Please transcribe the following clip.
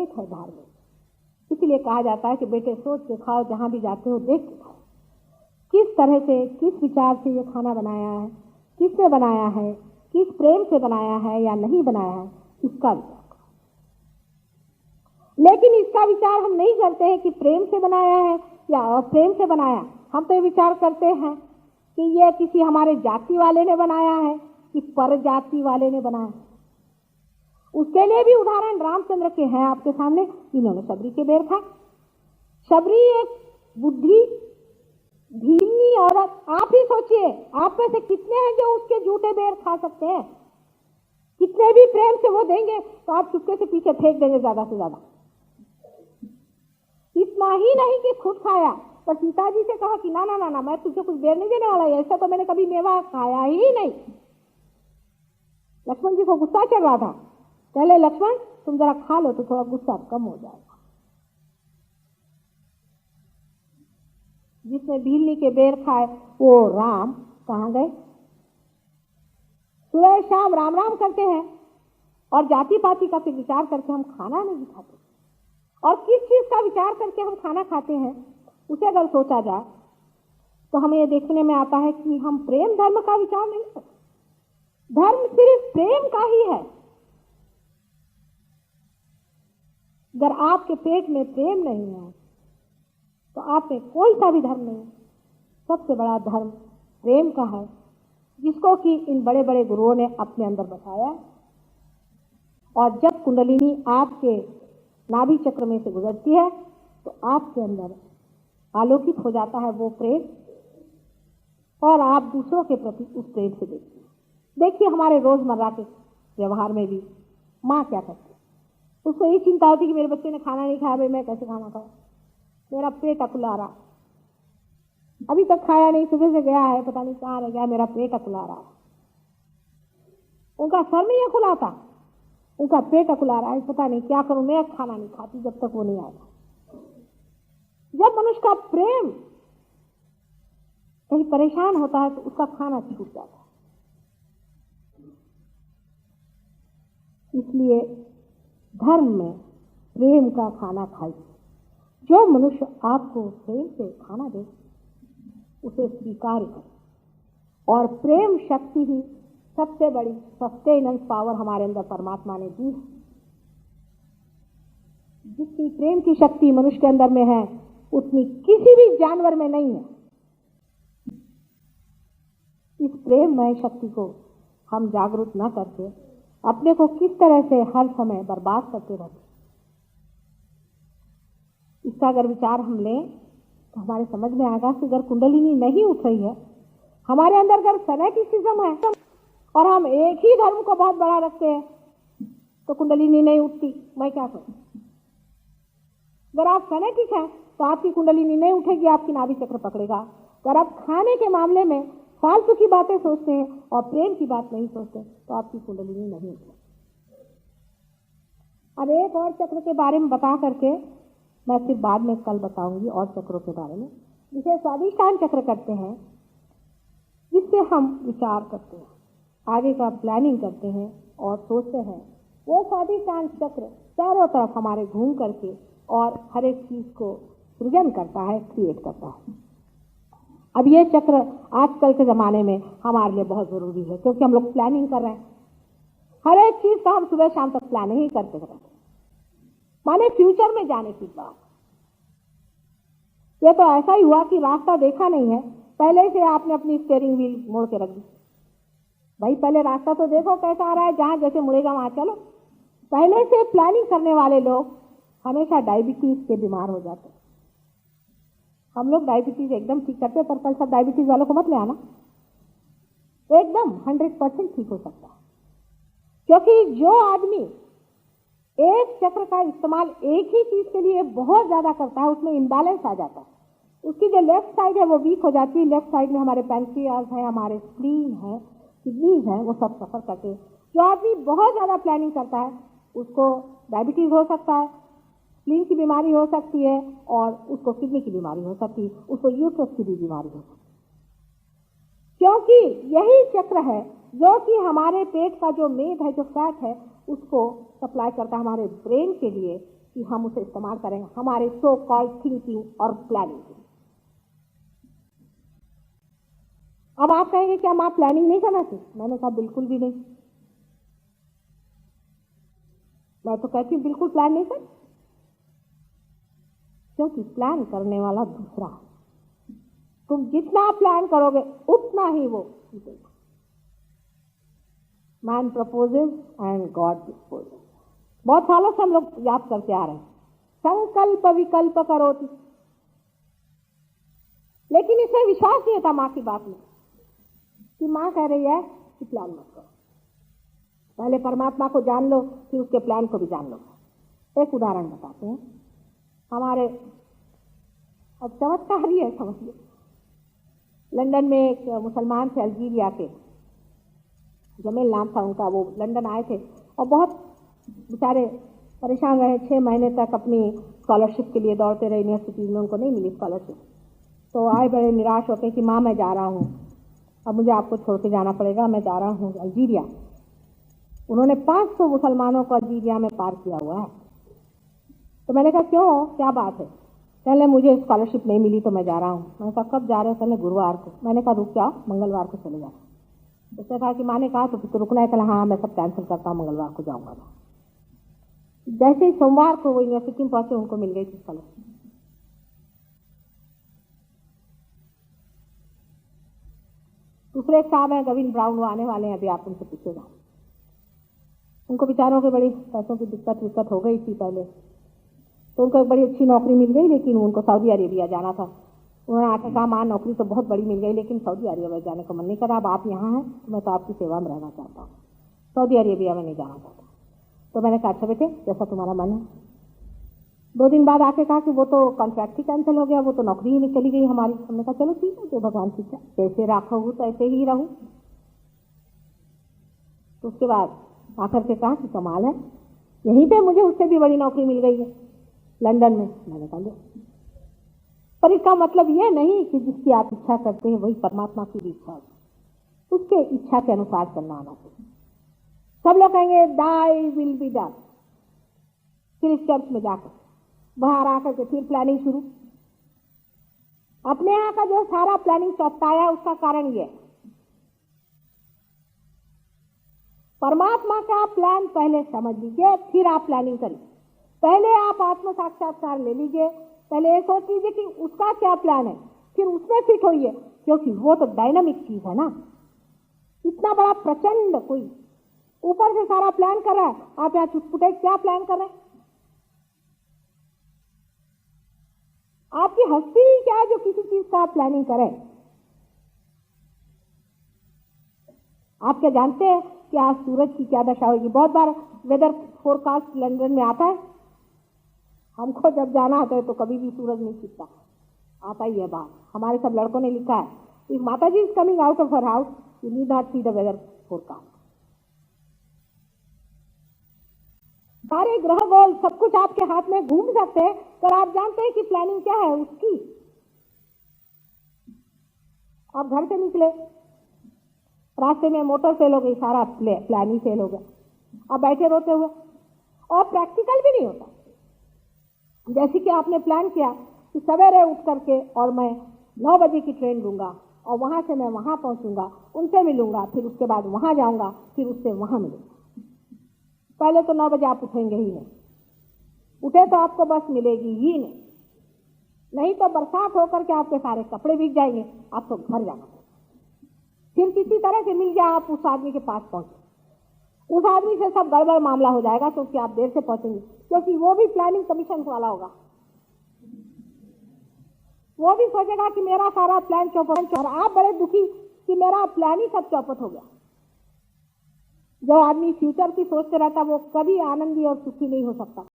एक है धार्मिक। इसलिए कहा जाता है कि बेटे सोच के खाओ, जहां भी जाते हो देख के खाओ, किस तरह से, किस विचार से ये खाना बनाया है, किसने बनाया है, किस प्रेम से बनाया है या नहीं बनाया है, इसका विचार करो। लेकिन इसका विचार हम नहीं करते हैं कि प्रेम से बनाया है या अप्रेम से बनाया। हम तो ये विचार करते हैं कि ये किसी हमारे जाति वाले ने बनाया है कि पर जाति वाले ने बनाया। उसके लिए भी उदाहरण रामचंद्र के हैं आपके सामने। इन्होंने शबरी के बेर खाए। शबरी एक बुद्धि भीलनी औरत। आप ही सोचिए, आप में से कितने हैं जो उसके झूठे बेर खा सकते हैं? कितने भी प्रेम से वो देंगे तो आप चुपके से पीछे फेंक देंगे ज्यादा से ज्यादा। इतना ही नहीं कि खुद खाया, पर सीता जी से कहा कि ना ना ना ना, मैं तुझे कुछ बेर नहीं देने वाला है, ऐसा तो मैंने कभी मेवा खाया ही नहीं। लक्ष्मण जी को गुस्सा चढ़ रहा था। पहले लक्ष्मण तुम जरा खा लो तो थोड़ा गुस्सा कम हो जाएगा। जिसने भीलनी के बेर खाए वो राम कहाँ गए? सुबह शाम राम राम करते हैं और जाति पाति का फिर विचार करके हम खाना नहीं खाते। और किस चीज का विचार करके हम खाना खाते हैं उसे अगर सोचा जाए तो हमें यह देखने में आता है कि हम प्रेम धर्म का विचार नहीं करते। धर्म सिर्फ प्रेम का ही है। अगर आपके पेट में प्रेम नहीं है तो आप में कोई सा भी धर्म नहीं। सबसे बड़ा धर्म प्रेम का है, जिसको कि इन बड़े बड़े गुरुओं ने अपने अंदर बसाया। और जब कुंडलिनी आपके नाभि चक्र में से गुजरती है तो आपके अंदर आलोकित हो जाता है वो प्रेम, और आप दूसरों के प्रति उस प्रेम से देखते हैं। देखिए हमारे रोजमर्रा के व्यवहार में भी माँ क्या करती है, उसको यही चिंता होती कि मेरे बच्चे ने खाना नहीं खाया, भाई मैं कैसे खाना खाऊं, मेरा पेट अकुला रहा, अभी तक खाया नहीं, सुबह से गया है, पता नहीं कहाँ रह गया, मेरा पेट अकुला रहा। उनका सर नहीं अकुलाता, उनका पेट अकुला रहा है, पता नहीं क्या करूं, मैं खाना नहीं खाती जब तक वो नहीं आएगा। जब मनुष्य का प्रेम कहीं परेशान होता है तो उसका खाना छूट जाता है। इसलिए धर्म में प्रेम का खाना खाइए। जो मनुष्य आपको प्रेम से खाना दे उसे स्वीकार करें। और प्रेम शक्ति ही सबसे बड़ी सस्टेनेंस पावर हमारे अंदर परमात्मा ने दी है। जितनी प्रेम की शक्ति मनुष्य के अंदर में है उतनी किसी भी जानवर में नहीं है। इस प्रेममय शक्ति को हम जागरूक न करके अपने को किस तरह से हर समय बर्बाद करते रहते, इसका अगर विचार हम लें तो हमारे समझ में आएगा कि अगर कुंडलिनी नहीं उठ रही है, हमारे अंदर अगर फैनेटिसिज्म है और हम एक ही धर्म को बहुत बड़ा रखते हैं तो कुंडलिनी नहीं उठती, मैं क्या करूं? अगर आप फैनेटिक हैं तो आपकी कुंडलिनी नहीं उठेगी, आपकी नाभि चक्र पकड़ेगा। अगर आप खाने के मामले में फालतू की बातें सोचते हैं और प्रेम की बात नहीं सोचते तो आपकी कुंडलिनी नहीं उठेगी। अब एक और चक्र के बारे में बता करके मैं फिर बाद में कल बताऊंगी और चक्रों के बारे में, जिसे स्वादिष्टान चक्र करते हैं, जिससे हम विचार करते हैं, आगे का प्लानिंग करते हैं और सोचते हैं। वो स्वादिष्टान चक्र चारों तरफ हमारे घूम करके और हर एक चीज को सृजन करता है, क्रिएट करता है। अब ये चक्र आजकल के जमाने में हमारे लिए बहुत जरूरी है, क्योंकि हम लोग प्लानिंग कर रहे हैं। हर एक चीज का हम सुबह शाम तक प्लानिंग ही करते रहते हैं, माने फ्यूचर में जाने की बात। ये तो ऐसा ही हुआ कि रास्ता देखा नहीं है, पहले से आपने अपनी स्टीयरिंग व्हील मोड़ के रख दी। भाई पहले रास्ता तो देखो कैसा आ रहा है, जहां जैसे मुड़ेगा वहां चलो। पहले से प्लानिंग करने वाले लोग हमेशा डायबिटीज के बीमार हो जाते हैं। हम लोग डायबिटीज एकदम ठीक करते हैं, पर कल सब डायबिटीज वालों को मत ले आना, एकदम 100% ठीक हो सकता है। क्योंकि जो आदमी एक चक्र का इस्तेमाल एक ही चीज के लिए बहुत ज्यादा करता है उसमें इम्बैलेंस आ जाता है। उसकी जो लेफ्ट साइड है वो वीक हो जाती है। लेफ्ट साइड में हमारे पैंक्रियाज है, हमारे स्प्लीन है, किडनीज है, वो सब सफर करते हैं। जो आदमी बहुत ज्यादा प्लानिंग करता है उसको डायबिटीज हो सकता है, स्प्लीन की बीमारी हो सकती है और उसको किडनी की बीमारी हो सकती है, उसको यूट्रस की भी बीमारी हो सकती है। क्योंकि यही चक्र है जो कि हमारे पेट का जो मेद है, जो फैट है, उसको सप्लाई करता है हमारे ब्रेन के लिए कि हम उसे इस्तेमाल करेंगे हमारे सो कॉल्ड थिंकिंग और प्लानिंग के। अब आप कहेंगे क्या माँ प्लानिंग नहीं करना चाहिए? मैंने कहा बिल्कुल भी नहीं। मैं तो कहती हूँ बिल्कुल प्लान नहीं कर, क्योंकि प्लान करने वाला दूसरा है। तुम जितना प्लान करोगे उतना ही वो जीतेगा। Man proposes and God disposes. बहुत सालों से हम लोग याद करते आ रहे हैं, संकल्प विकल्प करोति, लेकिन इसे विश्वास नहीं था माँ की बात में कि माँ कह रही है कि प्लान मत करो, पहले परमात्मा को जान लो फिर उसके प्लान को भी जान लो। एक उदाहरण बताते हैं हमारे, अब चमत्कार ही है समझिए। लंदन में एक मुसलमान थे अल्जीरिया के, जमील नाम था उनका, वो लंदन आए थे और बहुत बेचारे परेशान रहे। 6 महीने तक अपनी स्कॉलरशिप के लिए दौड़ते रहे यूनिवर्सिटीज में, उनको नहीं मिली स्कॉलरशिप। तो आए बड़े निराश होते कि माँ मैं जा रहा हूँ, अब मुझे आपको छोड़ के जाना पड़ेगा, मैं जा रहा हूँ अल्जीरिया। उन्होंने 500 मुसलमानों को अल्जीरिया में पार किया हुआ है। तो मैंने कहा क्यों, क्या बात है? कहने मुझे स्कॉलरशिप नहीं मिली तो मैं जा रहा हूँ। मैंने कहा कब जा रहे हो? कहने गुरुवार को। मैंने कहा रुक जाओ, मंगलवार को चले जाओ। उसने कहा कि माँ ने कहा तो रुकना है? कहना हाँ मैं सब कैंसिल करता हूँ, मंगलवार को जाऊंगा। जैसे ही सोमवार को वो यूनिवर्सिटी में पहुंचे उनको मिल गई थी स्कॉलरशिप। दूसरे साहब हैं गविन ब्राउन, वो आने वाले हैं, अभी आप उनसे पूछेगा। उनको बेचारों के बड़ी पैसों की दिक्कत हो गई थी पहले, तो उनको एक बड़ी अच्छी नौकरी मिल गई, लेकिन उनको सऊदी अरेबिया जाना था। उन्होंने आके कहा माँ नौकरी तो बहुत बड़ी मिल गई, लेकिन सऊदी अरेबिया जाने का मन नहीं करा। अब आप यहाँ हैं तो मैं तो आपकी सेवा में रहना चाहता हूँ, सऊदी अरेबिया में नहीं जाना चाहता। तो मैंने कहा अच्छा बेटे जैसा तुम्हारा मन है। 2 दिन बाद आके कहा कि वो तो कॉन्ट्रैक्ट ही कैंसिल हो गया, वो तो नौकरी ही चली गई हमारी। हमने कहा चलो ठीक है, जो भगवान ठीक है, जैसे रखोगे तो ऐसे ही रहूं। तो उसके बाद आकर के कहा कि कमाल है, यहीं पे मुझे उससे भी बड़ी नौकरी मिल गई है लंदन में। मैंने कहा लो, पर इसका मतलब यह नहीं कि जिसकी आप इच्छा करते हैं वही परमात्मा की भी इच्छा है, उसके इच्छा के अनुसार चलना आना चाहिए। सब लोग कहेंगे दाई विल बी डन, फिर इस चर्च में जाकर बाहर आकर के फिर प्लानिंग शुरू। अपने यहाँ का जो सारा प्लानिंग चौपटाया है उसका कारण ये, परमात्मा का प्लान पहले समझ लीजिए फिर आप प्लानिंग करिए। पहले आप आत्म साक्षात्कार ले लीजिए, पहले ये सोच लीजिए कि उसका क्या प्लान है, फिर उसमें फिट होइए, क्योंकि वो तो डायनामिक चीज है ना। इतना बड़ा प्रचंड कोई ऊपर से सारा प्लान कर रहा है, आप यहाँ चुटपुटे क्या प्लान कर रहे हैं? आपकी हस्ती ही क्या है जो किसी चीज का आप प्लानिंग करें? आप क्या जानते हैं कि आज सूरज की क्या दशा होगी? बहुत बार वेदर फोरकास्ट लंदन में आता है, हमको जब जाना होता है तो कभी भी सूरज नहीं छिपता, आता ही है बात। हमारे सब लड़कों ने लिखा है, इफ माता जी is coming out of her house you need not see the weather forecast. सारे ग्रह गोल सब कुछ आपके हाथ में घूम सकते हैं, पर आप जानते हैं कि प्लानिंग क्या है उसकी? आप घर से निकले, रास्ते में मोटर फेल हो गई, सारा प्लान ही फेल हो गया, आप बैठे रोते हुए, और प्रैक्टिकल भी नहीं होता। जैसे कि आपने प्लान किया कि सवेरे उठ करके और मैं 9 बजे की ट्रेन लूंगा और वहां से मैं वहां पहुंचूंगा, उनसे मिलूंगा, फिर उसके बाद वहां जाऊंगा, फिर उससे वहां मिलूंगा। पहले तो 9 बजे आप उठेंगे ही नहीं, उठे तो आपको बस मिलेगी ही नहीं तो बरसात होकर के आपके सारे कपड़े भीग जाएंगे, आपको घर जाना पड़ेगा। फिर किसी तरह से मिल गया, आप उस आदमी के पास पहुंचे, उस आदमी से सब गड़बड़ मामला हो जाएगा, क्योंकि आप देर से पहुंचेंगे, क्योंकि वो भी प्लानिंग कमीशन वाला होगा। वो भी सोचेगा कि मेरा सारा प्लान चौपट, और आप बड़े दुखी कि मेरा प्लान ही सब चौपट हो गया। जो आदमी फ्यूचर की सोचते रहता वो कभी आनंदी और सुखी नहीं हो सकता।